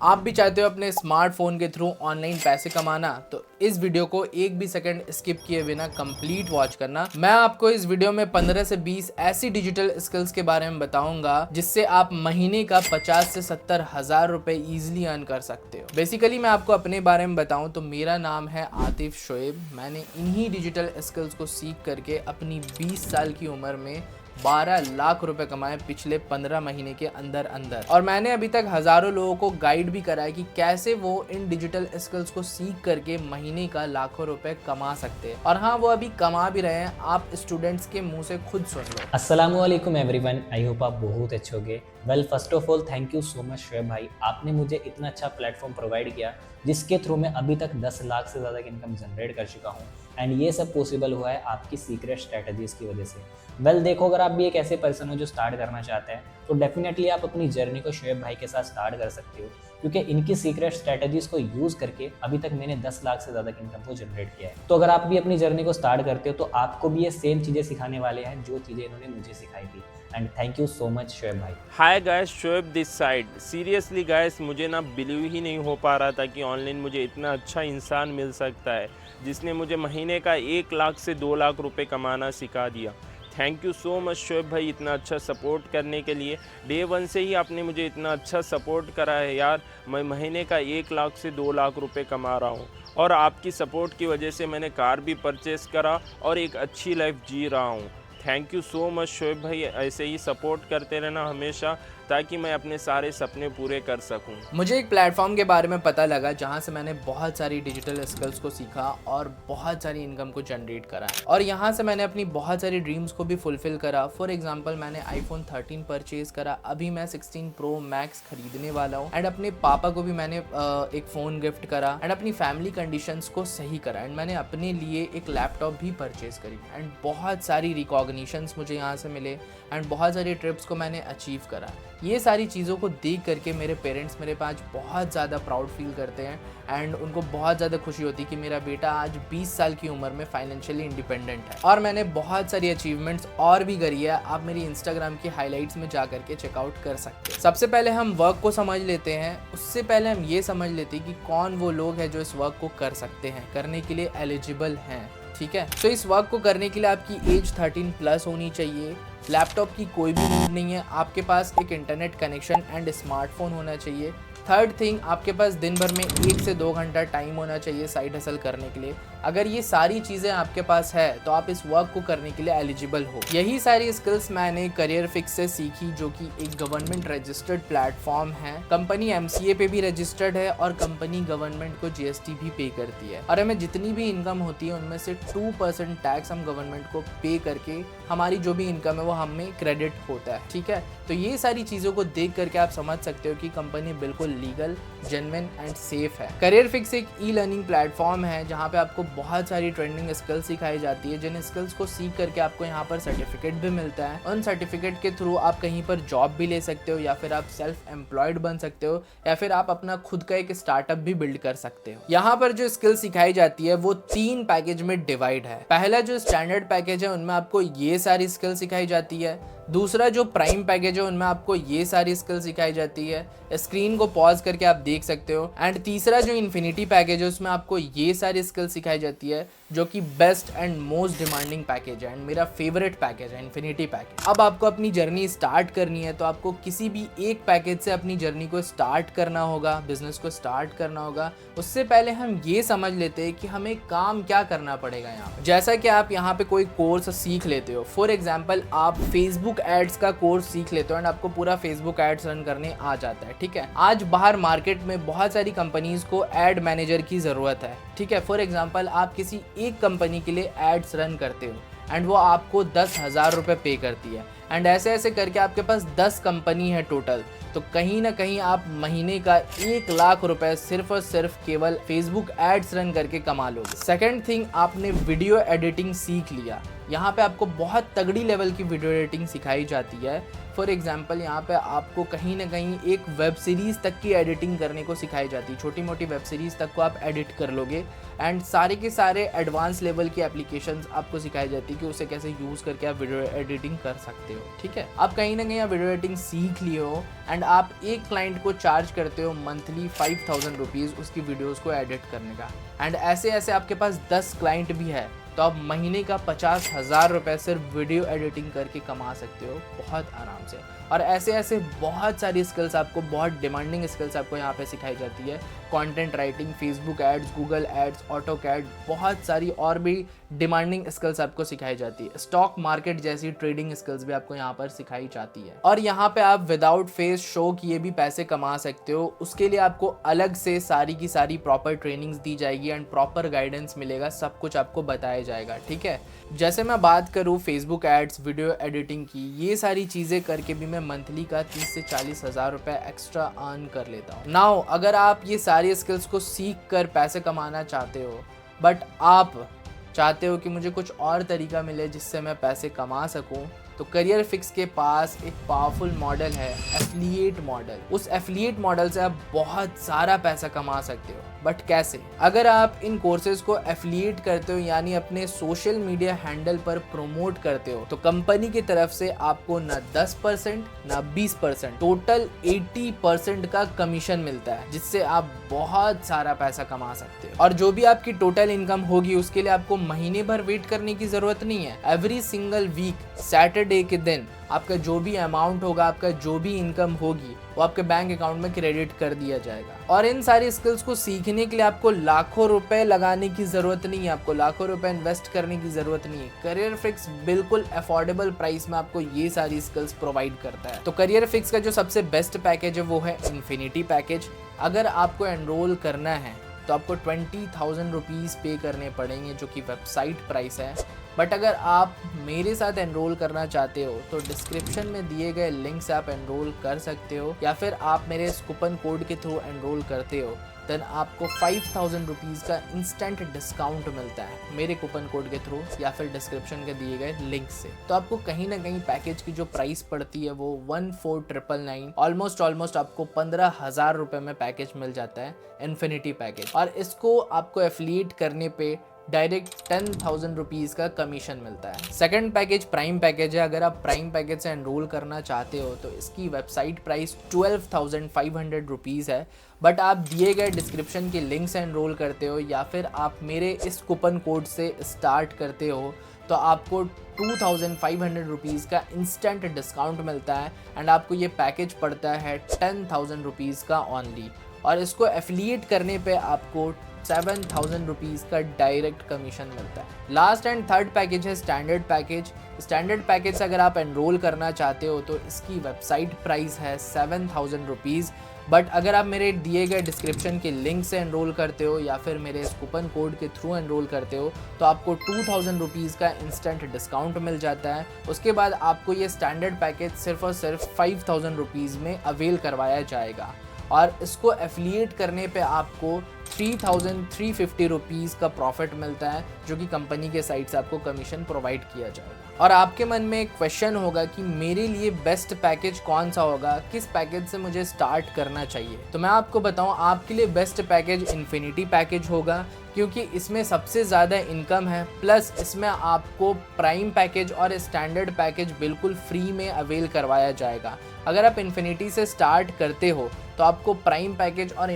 आप भी चाहते हो अपने स्मार्टफोन के थ्रू ऑनलाइन पैसे कमाना, तो इस वीडियो को एक भी सेकंड स्किप किए बिना कंप्लीट वॉच करना। मैं आपको इस वीडियो में 15 से 20 ऐसी डिजिटल स्किल्स के बारे में बताऊंगा जिससे आप महीने का 50 से 70 हजार रुपए इजिली अर्न कर सकते हो। बेसिकली मैं आपको अपने बारे में बताऊं तो मेरा नाम है आतिफ शोएब। मैंने इन्हीं डिजिटल स्किल्स को सीख करके अपनी 20 साल की उम्र में 12 लाख रुपए कमाए पिछले 15 महीने के अंदर अंदर। और मैंने अभी तक हजारों लोगों को गाइड भी करा है कि कैसे वो इन डिजिटल स्किल्स को सीख करके महीने का लाखों रुपए कमा सकते हैं। और हाँ, वो अभी कमा भी रहे हैं। आप स्टूडेंट्स के मुंह से खुद सुन लो। अस्सलामुअलैकुम एवरीवन, आई होप आप बहुत अच्छे होंगे। Well, first of all thank you so much Shoaib भाई, आपने मुझे इतना अच्छा प्लेटफॉर्म प्रोवाइड किया जिसके थ्रू मैं अभी तक 10 लाख से ज़्यादा की इनकम जनरेट कर चुका हूँ। एंड ये सब पॉसिबल हुआ है आपकी सीक्रेट स्ट्रैटेजीज़ की वजह से। वेल देखो, अगर आप भी एक ऐसे पर्सन हो जो स्टार्ट करना चाहते हैं तो डेफिनेटली आप अपनी जर्नी को शोएब भाई के साथ स्टार्ट कर सकते हो, क्योंकि इनकी सीक्रेट स्ट्रैटेजीज़ को यूज़ करके अभी तक मैंने 10 लाख से ज़्यादा की इनकम को जनरेट किया है। तो अगर आप भी अपनी जर्नी को स्टार्ट करते हो तो आपको भी ये सेम चीज़ें सिखाने वाले हैं जो चीज़ें इन्होंने मुझे सिखाई थी। And thank you so much Shoaib भाई। Hi guys, Shoaib this side. Seriously guys, मुझे ना बिलीव ही नहीं हो पा रहा था कि ऑनलाइन मुझे इतना अच्छा इंसान मिल सकता है जिसने मुझे महीने का 1 लाख से 2 लाख रुपए कमाना सिखा दिया। Thank you so much Shoaib भाई, इतना अच्छा सपोर्ट करने के लिए। डे 1 से ही आपने मुझे इतना अच्छा सपोर्ट करा है यार। मैं महीने का 1 लाख से 2 लाख रुपए कमा रहा हूँ और आपकी सपोर्ट की वजह से मैंने कार भी परचेस करा और एक अच्छी लाइफ जी रहा हूँ। Thank you so much Shoaib भाई, ऐसे ही सपोर्ट करते रहना हमेशा ताकि मैं अपने सारे सपने पूरे कर सकूं। मुझे एक प्लेटफॉर्म के बारे में पता लगा जहां से मैंने बहुत सारी डिजिटल स्किल्स को सीखा और बहुत सारी इनकम को जनरेट करा। और यहां से मैंने अपनी बहुत सारी ड्रीम्स को भी फुलफिल करा। फॉर एग्जांपल, मैंने आईफोन 13 परचेज करा। अभी मैं 16 प्रो मैक्स खरीदने वाला हूं। एंड अपने पापा को भी मैंने एक फ़ोन गिफ्ट करा। एंड अपनी फैमिली कंडीशंस को सही करा। एंड मैंने अपने लिए एक लैपटॉप भी परचेज करी। एंड बहुत सारी रिकॉग्निशंस मुझे यहाँ से मिले। एंड बहुत सारी ट्रिप्स को मैंने अचीव करा। ये सारी चीज़ों को देख करके मेरे पेरेंट्स मेरे पे आज बहुत ज़्यादा प्राउड फील करते हैं। एंड उनको बहुत ज़्यादा खुशी होती है कि मेरा बेटा आज 20 साल की उम्र में फाइनेंशियली इंडिपेंडेंट है। और मैंने बहुत सारी अचीवमेंट्स और भी करी है। आप मेरी इंस्टाग्राम की हाईलाइट्स में जा करके चेकआउट कर सकते हैं। सबसे पहले हम वर्क को समझ लेते हैं। उससे पहले हम ये समझ लेते हैं कि कौन वो लोग हैं जो इस वर्क को कर सकते हैं, करने के लिए एलिजिबल हैं। ठीक है, तो इस वर्क को करने के लिए आपकी एज 13 प्लस होनी चाहिए। लैपटॉप की कोई भी नीड नहीं है। आपके पास एक इंटरनेट कनेक्शन एंड स्मार्टफोन होना चाहिए। थर्ड थिंग, आपके पास दिन भर में 1 से 2 घंटा टाइम होना चाहिए साइड हसल करने के लिए। अगर ये सारी चीज़ें आपके पास है तो आप इस वर्क को करने के लिए एलिजिबल हो। यही सारी स्किल्स मैंने करियर फिक्स से सीखी, जो कि एक गवर्नमेंट रजिस्टर्ड प्लेटफॉर्म है। कंपनी MCA पे भी रजिस्टर्ड है और कंपनी गवर्नमेंट को GST भी पे करती है। और हमें जितनी भी इनकम होती है उनमें से 2% टैक्स हम गवर्नमेंट को पे करके हमारी जो भी इनकम है वो हमें क्रेडिट होता है। ठीक है, तो ये सारी चीज़ों को देख करके आप समझ सकते हो कि कंपनी बिल्कुल लीगल, जेन्युइन एंड सेफ है। करियर फिक्स एक ई-लर्निंग प्लेटफॉर्म है जहाँ पे आपको बहुत सारी ट्रेंडिंग स्किल्स सिखाई जाती है, जिन स्किल्स को सीख करके आपको यहाँ पर सर्टिफिकेट भी मिलता है। उन सर्टिफिकेट के थ्रू आप कहीं पर जॉब भी ले सकते हो, या फिर आप सेल्फ एम्प्लॉयड बन सकते हो, या फिर आप अपना खुद का एक स्टार्टअप भी बिल्ड कर सकते हो। यहाँ पर जो स्किल सिखाई जाती है वो 3 पैकेज में डिवाइड है। पहला जो स्टैंडर्ड पैकेज है उनमें आपको ये सारी स्किल सिखाई जाती है। दूसरा जो प्राइम पैकेज है उनमें आपको ये सारी स्किल सिखाई जाती है। स्क्रीन को पॉज करके आप देख सकते हो। एंड तीसरा जो इन्फिनिटी पैकेज है उसमें आपको ये सारी स्किल सिखाई जाती है, जो कि best and most demanding package है एंड मेरा फेवरेट पैकेज है, इन्फिनिटी पैकेज। अब आपको अपनी जर्नी स्टार्ट करनी है तो आपको किसी भी एक पैकेज से अपनी जर्नी को स्टार्ट करना होगा, बिजनेस को स्टार्ट करना होगा। उससे पहले हम ये समझ लेते हैं कि हमें काम क्या करना पड़ेगा यहाँ पे। जैसा कि आप यहाँ पे कोई कोर्स सीख लेते हो, फॉर एग्जाम्पल आप फेसबुक एड्स का कोर्स सीख लेते हो एंड आपको पूरा फेसबुक एड्स रन करने आ जाता है। ठीक है, आज बाहर मार्केट में बहुत सारी कंपनीज को एड मैनेजर की जरूरत है। ठीक है, फॉर एग्जांपल आप किसी एक कंपनी के लिए एड्स रन करते हो एंड वो आपको 10,000 रुपये पे करती है। एंड ऐसे ऐसे करके आपके पास 10 कंपनी है टोटल, तो कहीं ना कहीं आप महीने का 1 लाख रुपए सिर्फ और सिर्फ केवल फेसबुक एड्स रन करके कमा लोगे। सेकंड थिंग, आपने वीडियो एडिटिंग सीख लिया। यहाँ पे आपको बहुत तगड़ी लेवल की वीडियो एडिटिंग सिखाई जाती है। फॉर एग्जांपल, यहाँ पे आपको कहीं ना कहीं एक वेब सीरीज़ तक की एडिटिंग करने को सिखाई जाती है। छोटी मोटी वेब सीरीज़ तक को आप एडिट कर लोगे एंड सारे के सारे एडवांस लेवल की एप्लीकेशंस आपको सिखाई जाती है कि उसे कैसे यूज़ करके आप वीडियो एडिटिंग कर सकते चाहते हो, ठीक है। आप कहीं ना कहीं आप वीडियो एडिटिंग सीख लिए हो एंड आप एक क्लाइंट को चार्ज करते हो मंथली 5000 रुपीज़ उसकी वीडियोस को एडिट करने का, एंड ऐसे ऐसे आपके पास 10 क्लाइंट भी है, तो आप महीने का 50,000 रुपये सिर्फ वीडियो एडिटिंग करके कमा सकते हो बहुत आराम से। और ऐसे ऐसे बहुत सारी स्किल्स आपको, बहुत डिमांडिंग स्किल्स आपको यहाँ पे सिखाई जाती है। Content writing, Facebook ads, Google ads, AutoCAD, बहुत सारी और भी डिमांडिंग स्किल्स आपको सिखाई जाती है। स्टॉक मार्केट जैसी ट्रेडिंग स्किल्स भी आपको यहाँ पर सिखाई जाती है। और यहाँ पे आप विदाउट फेस शो किए भी पैसे कमा सकते हो। उसके लिए आपको अलग से सारी की सारी प्रॉपर ट्रेनिंग्स दी जाएगी एंड प्रॉपर गाइडेंस मिलेगा, सब कुछ आपको बताया जाएगा, ठीक है। जैसे मैं बात करूँ फेसबुक एड्स, वीडियो एडिटिंग की, ये सारी चीज़ें करके भी मैं मंथली का 30 से 40 हज़ार रुपये एक्स्ट्रा अर्न कर लेता हूँ। नाउ अगर आप ये सारी स्किल्स को सीख कर पैसे कमाना चाहते हो, बट आप चाहते हो कि मुझे कुछ और तरीका मिले जिससे मैं पैसे कमा सकूं, तो करियर फिक्स के पास एक पावरफुल मॉडल है, एफिलिएट मॉडल। उस एफिलिएट मॉडल से आप बहुत सारा पैसा कमा सकते हो। बट कैसे? अगर आप इन कोर्सेज को एफिलिएट करते हो, यानी अपने सोशल मीडिया हैंडल पर प्रोमोट करते हो, तो कंपनी की तरफ से आपको ना 10% ना 20%, टोटल 80% का कमीशन मिलता है, जिससे आप बहुत सारा पैसा कमा सकते हो। और जो भी आपकी टोटल इनकम होगी उसके लिए आपको महीने भर वेट करने की जरूरत नहीं है। एवरी सिंगल वीक सैटरडे के दिन आपका जो भी अमाउंट होगा, आपका जो भी इनकम होगी, वो आपके बैंक अकाउंट में क्रेडिट कर दिया जाएगा। और इन सारी स्किल्स को सीखने के लिए आपको लाखों रुपए लगाने की जरूरत नहीं है, आपको लाखों रुपए इन्वेस्ट करने की जरूरत नहीं है। करियर फिक्स बिल्कुल अफोर्डेबल प्राइस में आपको ये सारी स्किल्स प्रोवाइड करता है। तो करियर फिक्स का जो सबसे बेस्ट पैकेज है वो है इन्फिनिटी पैकेज। अगर आपको एनरोल करना है तो आपको 20,000 रुपीज़ पे करने पड़ेंगे, जो कि वेबसाइट प्राइस है। बट अगर आप मेरे साथ एनरोल करना चाहते हो तो डिस्क्रिप्शन में दिए गए लिंक से आप एनरोल कर सकते हो, या फिर आप मेरे इस कूपन कोड के थ्रू एनरोल करते हो, देन आपको 5,000 रुपीज़ का इंस्टेंट डिस्काउंट मिलता है मेरे कूपन कोड के थ्रू या फिर डिस्क्रिप्शन के दिए गए लिंक से। तो आपको कहीं ना कहीं पैकेज की जो प्राइस पड़ती है वो 14,999, ऑलमोस्ट आपको 15,000 रुपये में पैकेज मिल जाता है, इन्फिनिटी पैकेज। और इसको आपको एफिलिएट करने पे डायरेक्ट 10,000 रुपीज़ का कमीशन मिलता है। सेकंड पैकेज प्राइम पैकेज है। अगर आप प्राइम पैकेज से एनरोल करना चाहते हो तो इसकी वेबसाइट प्राइस 12,500 रुपीज़ है। बट आप दिए गए डिस्क्रिप्शन के लिंक से एनरोल करते हो या फिर आप मेरे इस कूपन कोड से स्टार्ट करते हो तो आपको 2,500 रुपीज़ का इंस्टेंट डिस्काउंट मिलता है एंड आपको ये पैकेज पड़ता है 10,000 रुपीज़ का ऑनली। और इसको एफिलिएट करने पे आपको 7,000 रुपीज़ का डायरेक्ट कमीशन मिलता है। लास्ट एंड थर्ड पैकेज है स्टैंडर्ड पैकेज। स्टैंडर्ड पैकेज से अगर आप एनरोल करना चाहते हो तो इसकी वेबसाइट प्राइस है 7,000 रुपीज़। बट अगर आप मेरे दिए गए डिस्क्रिप्शन के लिंक से एनरोल करते हो या फिर मेरे इस कूपन कोड के थ्रू एनरोल करते हो तो आपको 2,000 रुपीज़ का इंस्टेंट डिस्काउंट मिल जाता है। उसके बाद आपको ये स्टैंडर्ड पैकेज सिर्फ और सिर्फ 5,000 रुपीज़ में अवेल करवाया जाएगा। और इसको एफिलिएट करने पे आपको 3,350 रुपीज़ का प्रॉफिट मिलता है, जो कि कंपनी के साइड से आपको कमीशन प्रोवाइड किया जाएगा। और आपके मन में एक क्वेश्चन होगा कि मेरे लिए बेस्ट पैकेज कौन सा होगा, किस पैकेज से मुझे स्टार्ट करना चाहिए। तो मैं आपको बताऊं, आपके लिए बेस्ट पैकेज इन्फिनिटी पैकेज होगा, क्योंकि इसमें सबसे ज़्यादा इनकम है, प्लस इसमें आपको प्राइम पैकेज और स्टैंडर्ड पैकेज बिल्कुल फ्री में अवेल करवाया जाएगा। अगर आप इन्फिनिटी से स्टार्ट करते हो तो आपको प्राइम पैकेज और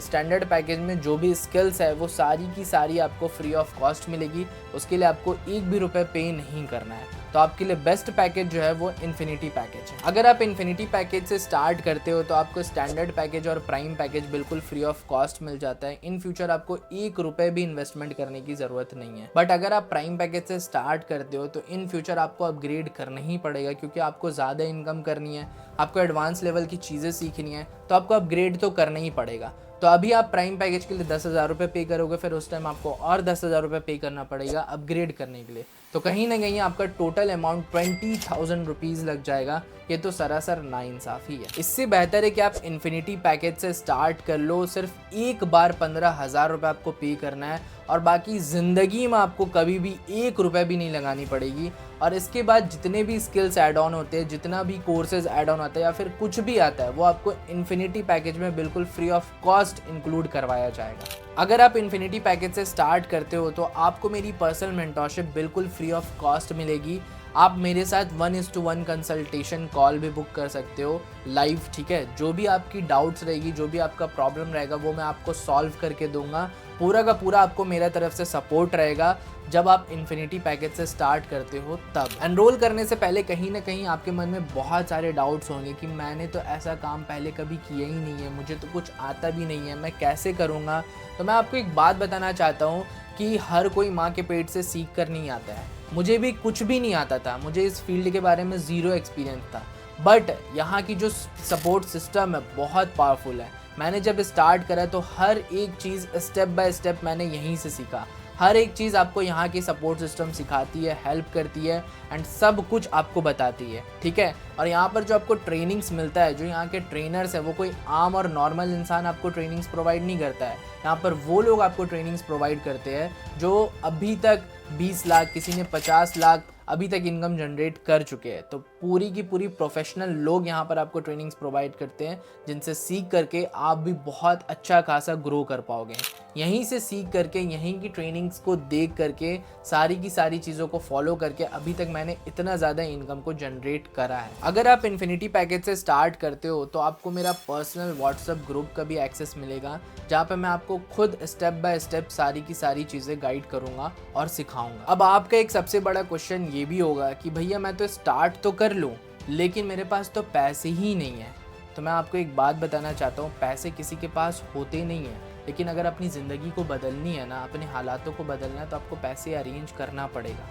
स्टैंडर्ड पैकेज में जो भी स्किल्स है वो सारी की सारी आपको फ्री ऑफ कॉस्ट मिलेगी। उसके लिए आपको एक भी रुपये पे नहीं करना है। तो आपके लिए बेस्ट पैकेज जो है वो इन्फिनिटी पैकेज है। अगर आप इन्फिनिटी पैकेज से स्टार्ट करते हो तो आपको स्टैंडर्ड पैकेज और प्राइम पैकेज बिल्कुल फ्री ऑफ कॉस्ट मिल जाता है। इन फ्यूचर आपको एक रुपये भी इन्वेस्टमेंट करने की ज़रूरत नहीं है। बट अगर आप प्राइम पैकेज से स्टार्ट करते हो तो इन फ्यूचर आपको अपग्रेड करना ही पड़ेगा, क्योंकि आपको ज़्यादा इनकम करनी है, आपको एडवांस लेवल की चीज़ें सीखनी है, तो आपको अपग्रेड तो करना ही पड़ेगा। तो अभी आप प्राइम पैकेज के लिए 10,000 रुपये पे करोगे, फिर उस टाइम आपको और 10,000 रुपये पे करना पड़ेगा अपग्रेड करने के लिए। तो कहीं ना कहीं आपका टोटल अमाउंट 20,000 रुपीज़ लग जाएगा। ये तो सरासर नाइंसाफ़ी है। इससे बेहतर है कि आप इन्फिनिटी पैकेज से स्टार्ट कर लो। सिर्फ एक बार 15,000 रुपये आपको पे करना है और बाकी ज़िंदगी में आपको कभी भी एक रुपये भी नहीं लगानी पड़ेगी। और इसके बाद जितने भी स्किल्स ऐड ऑन होते हैं, जितना भी कोर्सेज ऐड ऑन आता है या फिर कुछ भी आता है, वो आपको इन्फिनिटी पैकेज में बिल्कुल फ्री ऑफ कॉस्ट इंक्लूड करवाया जाएगा। अगर आप इन्फिनिटी पैकेज से स्टार्ट करते हो तो आपको मेरी पर्सनल मेंटरशिप बिल्कुल फ्री ऑफ कॉस्ट मिलेगी। आप मेरे साथ 1:1 कंसल्टेशन कॉल भी बुक कर सकते हो लाइव, ठीक है। जो भी आपकी डाउट्स रहेगी, जो भी आपका प्रॉब्लम रहेगा, वो मैं आपको सॉल्व करके दूंगा। पूरा का पूरा आपको मेरा तरफ से सपोर्ट रहेगा जब आप इन्फिनिटी पैकेज से स्टार्ट करते हो तब। एनरोल करने से पहले कहीं ना कहीं आपके मन में बहुत सारे डाउट्स होंगे कि मैंने तो ऐसा काम पहले कभी किया ही नहीं है, मुझे तो कुछ आता भी नहीं है, मैं कैसे करूँगा। तो मैं आपको एक बात बताना चाहता हूँ कि हर कोई माँ के पेट से सीख कर नहीं आता है। मुझे भी कुछ भी नहीं आता था, मुझे इस फील्ड के बारे में ज़ीरो एक्सपीरियंस था, बट यहाँ की जो सपोर्ट सिस्टम है बहुत पावरफुल है। मैंने जब स्टार्ट करा तो हर एक चीज़ स्टेप बाय स्टेप मैंने यहीं से सीखा। हर एक चीज़ आपको यहाँ की सपोर्ट सिस्टम सिखाती है, हेल्प करती है एंड सब कुछ आपको बताती है, ठीक है। और यहाँ पर जो आपको ट्रेनिंग्स मिलता है, जो यहाँ के ट्रेनर्स है, वो कोई आम और नॉर्मल इंसान आपको ट्रेनिंग्स प्रोवाइड नहीं करता है। यहाँ पर वो लोग आपको ट्रेनिंग्स प्रोवाइड करते हैं जो अभी तक 20 लाख, किसी ने 50 लाख अभी तक इनकम जनरेट कर चुके हैं। तो पूरी की पूरी प्रोफेशनल लोग यहाँ पर आपको ट्रेनिंग्स प्रोवाइड करते हैं, जिनसे सीख करके आप भी बहुत अच्छा खासा ग्रो कर पाओगे। यहीं से सीख करके, यहीं की ट्रेनिंग्स को देख करके, सारी की सारी चीज़ों को फॉलो करके अभी तक मैंने इतना ज़्यादा इनकम को जनरेट करा है। अगर आप इन्फिनिटी पैकेज से स्टार्ट करते हो तो आपको मेरा पर्सनल व्हाट्सएप ग्रुप का भी एक्सेस मिलेगा, जहाँ पे मैं आपको खुद स्टेप बाय स्टेप सारी की सारी चीज़ें गाइड करूँगा और सिखाऊंगा। अब आपका एक सबसे बड़ा क्वेश्चन ये भी होगा कि भैया मैं तो स्टार्ट तो कर लूँ, लेकिन मेरे पास तो पैसे ही नहीं है। तो मैं आपको एक बात बताना चाहता हूँ, पैसे किसी के पास होते नहीं हैं, लेकिन अगर अपनी ज़िंदगी को बदलनी है ना, अपने हालातों को बदलना है, तो आपको पैसे अरेंज करना पड़ेगा।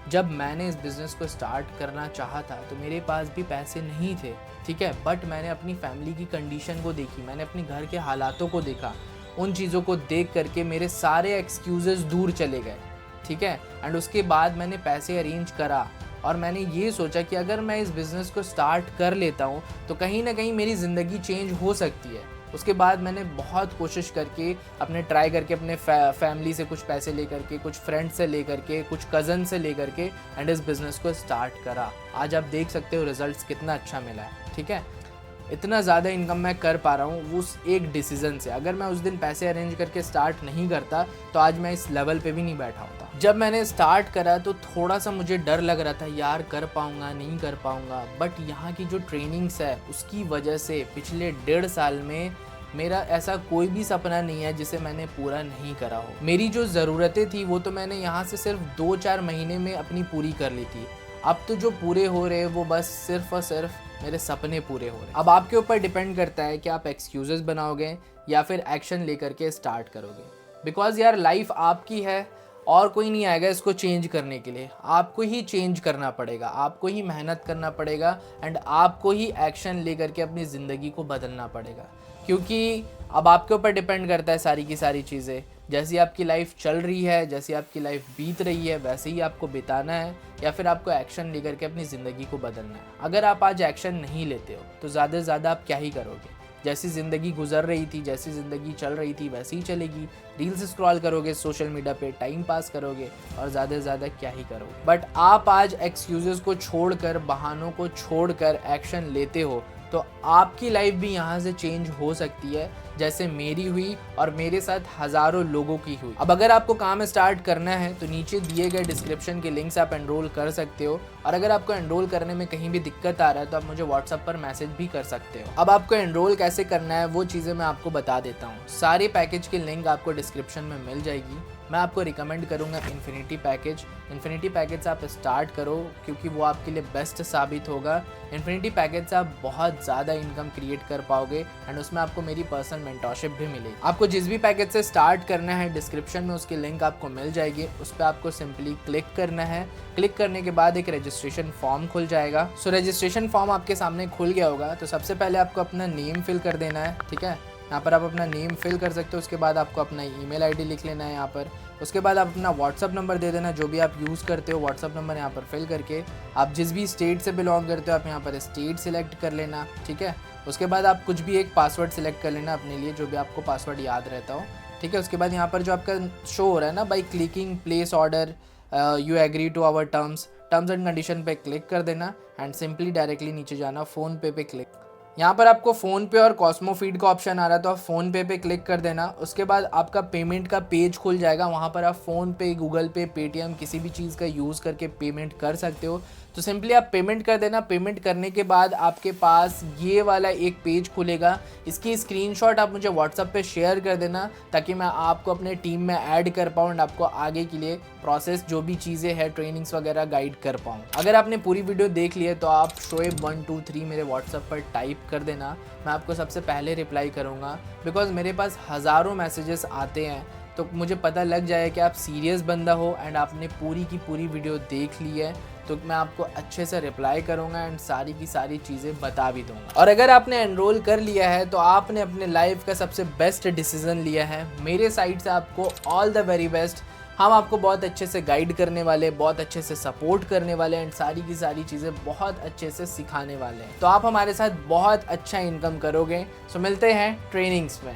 जब मैंने इस बिज़नेस को स्टार्ट करना चाहा था तो मेरे पास भी पैसे नहीं थे, ठीक है, बट मैंने अपनी फैमिली की कंडीशन को देखी, मैंने अपने घर के हालातों को देखा। उन चीज़ों को देख करके मेरे सारे एक्सक्यूज़ेस दूर चले गए, ठीक है। एंड उसके बाद मैंने पैसे अरेंज करा और मैंने ये सोचा कि अगर मैं इस बिज़नेस को स्टार्ट कर लेता हूँ तो कहीं ना कहीं मेरी ज़िंदगी चेंज हो सकती है। उसके बाद मैंने बहुत कोशिश करके, अपने ट्राई करके, अपने फैमिली से कुछ पैसे ले करके, कुछ फ्रेंड्स से ले करके, कुछ कज़न से ले करके एंड इस बिज़नेस को स्टार्ट करा। आज आप देख सकते हो रिजल्ट्स कितना अच्छा मिला है, ठीक है। इतना ज़्यादा इनकम मैं कर पा रहा हूँ उस एक डिसीज़न से। अगर मैं उस दिन पैसे अरेंज करके स्टार्ट नहीं करता तो आज मैं इस लेवल पे भी नहीं बैठा होता। जब मैंने स्टार्ट करा तो थोड़ा सा मुझे डर लग रहा था, यार कर पाऊँगा नहीं कर पाऊँगा, बट यहाँ की जो ट्रेनिंग्स है उसकी वजह से पिछले 1.5 साल में मेरा ऐसा कोई भी सपना नहीं है जिसे मैंने पूरा नहीं करा हो। मेरी जो ज़रूरतें थी वो तो मैंने यहाँ से सिर्फ 2-4 महीने में अपनी पूरी कर ली थी। अब तो जो पूरे हो रहे हैं वो बस सिर्फ और सिर्फ मेरे सपने पूरे हो रहे हैं। अब आपके ऊपर डिपेंड करता है कि आप एक्सक्यूज़ेस बनाओगे या फिर एक्शन लेकर के स्टार्ट करोगे। बिकॉज यार लाइफ आपकी है और कोई नहीं आएगा इसको चेंज करने के लिए। आपको ही चेंज करना पड़ेगा, आपको ही मेहनत करना पड़ेगा एंड आपको ही एक्शन लेकर के अपनी ज़िंदगी को बदलना पड़ेगा। क्योंकि अब आपके ऊपर डिपेंड करता है सारी की सारी चीज़ें। जैसी आपकी लाइफ चल रही है, जैसी आपकी लाइफ बीत रही है, वैसे ही आपको बिताना है या फिर आपको एक्शन लेकर के अपनी ज़िंदगी को बदलना है। अगर आप आज एक्शन नहीं लेते हो तो ज़्यादा से ज़्यादा आप क्या ही करोगे। जैसी ज़िंदगी गुजर रही थी, जैसी ज़िंदगी चल रही थी वैसे ही चलेगी। रील्स स्क्रॉल करोगे, सोशल मीडिया पे टाइम पास करोगे और ज़्यादा से ज़्यादा क्या ही करोगे। बट आप आज एक्सक्यूज़ेस को छोड़कर, बहानों को छोड़कर एक्शन लेते हो तो आपकी लाइफ भी यहाँ से चेंज हो सकती है, जैसे मेरी हुई और मेरे साथ हज़ारों लोगों की हुई। अब अगर आपको काम स्टार्ट करना है तो नीचे दिए गए डिस्क्रिप्शन के लिंक से आप एनरोल कर सकते हो। और अगर आपको एनरोल करने में कहीं भी दिक्कत आ रहा है तो आप मुझे व्हाट्सएप पर मैसेज भी कर सकते हो। अब आपको एनरोल कैसे करना है वो चीज़ें मैं आपको बता देता हूँ। सारे पैकेज की लिंक आपको डिस्क्रिप्शन में मिल जाएगी। मैं आपको रिकमेंड करूँगा इन्फिनिटी पैकेज। इन्फिनिटी पैकेज से आप स्टार्ट करो क्योंकि वो आपके लिए बेस्ट साबित होगा। इन्फिनिटी पैकेज से आप बहुत ज़्यादा इनकम क्रिएट कर पाओगे एंड उसमें आपको मेरी पर्सनल मेंटरशिप भी मिलेगी। आपको जिस भी पैकेज से स्टार्ट करना है डिस्क्रिप्शन में उसकी लिंक आपको मिल जाएगी, उस पर आपको सिंपली क्लिक करना है। क्लिक करने के बाद एक रजिस्ट्रेशन फॉर्म खुल जाएगा। सो रजिस्ट्रेशन फॉर्म आपके सामने खुल गया होगा तो सबसे पहले आपको अपना नेम फिल कर देना है, ठीक है। यहाँ पर आप अपना नेम फिल कर सकते हो। उसके बाद आपको अपना ईमेल आईडी लिख लेना है यहाँ पर। उसके बाद आप अपना व्हाट्सअप नंबर दे देना, जो भी आप यूज़ करते हो व्हाट्सअप नंबर यहाँ पर फिल करके। आप जिस भी स्टेट से बिलोंग करते हो आप यहाँ पर स्टेट सिलेक्ट कर लेना, ठीक है। उसके बाद आप कुछ भी एक पासवर्ड सिलेक्ट कर लेना अपने लिए, जो भी आपको पासवर्ड याद रहता हो, ठीक है। उसके बाद यहाँ पर जो आपका शो हो रहा है ना, by clicking place order you agree to our terms and condition पे क्लिक कर देना एंड सिंपली डायरेक्टली नीचे जाना, फ़ोन पे क्लिक। यहाँ पर आपको फ़ोन पे और कॉस्मो फीड का ऑप्शन आ रहा है, तो आप फ़ोन पे क्लिक कर देना। उसके बाद आपका पेमेंट का पेज खुल जाएगा, वहाँ पर आप फ़ोन पे, गूगल पे, पेटीएम किसी भी चीज़ का यूज़ करके पेमेंट कर सकते हो। तो सिंपली आप पेमेंट कर देना। पेमेंट करने के बाद आपके पास ये वाला एक पेज खुलेगा। इसकी स्क्रीनशॉट आप मुझे व्हाट्सएप पे शेयर कर देना ताकि मैं आपको अपने टीम में ऐड कर पाऊँ एंड आपको आगे के लिए प्रोसेस जो भी चीज़ें हैं, ट्रेनिंग्स वगैरह गाइड कर पाऊँ। अगर आपने पूरी वीडियो देख ली है तो आप शोएब 123 मेरे व्हाट्सएप पर टाइप कर देना, मैं आपको सबसे पहले रिप्लाई करूँगा। बिकॉज़ मेरे पास हज़ारों मैसेजेस आते हैं, तो मुझे पता लग जाए कि आप सीरियस बंदा हो एंड आपने पूरी की पूरी वीडियो देख ली है, तो मैं आपको अच्छे से रिप्लाई करूँगा एंड सारी की सारी चीज़ें बता भी दूँगा। और अगर आपने एनरोल कर लिया है तो आपने अपने लाइफ का सबसे बेस्ट डिसीज़न लिया है। मेरे साइड से आपको ऑल द वेरी बेस्ट। हम आपको बहुत अच्छे से गाइड करने वाले, बहुत अच्छे से सपोर्ट करने वाले एंड सारी की सारी चीज़ें बहुत अच्छे से सिखाने वाले हैं। तो आप हमारे साथ बहुत अच्छा इनकम करोगे। सो मिलते हैं ट्रेनिंग्स में।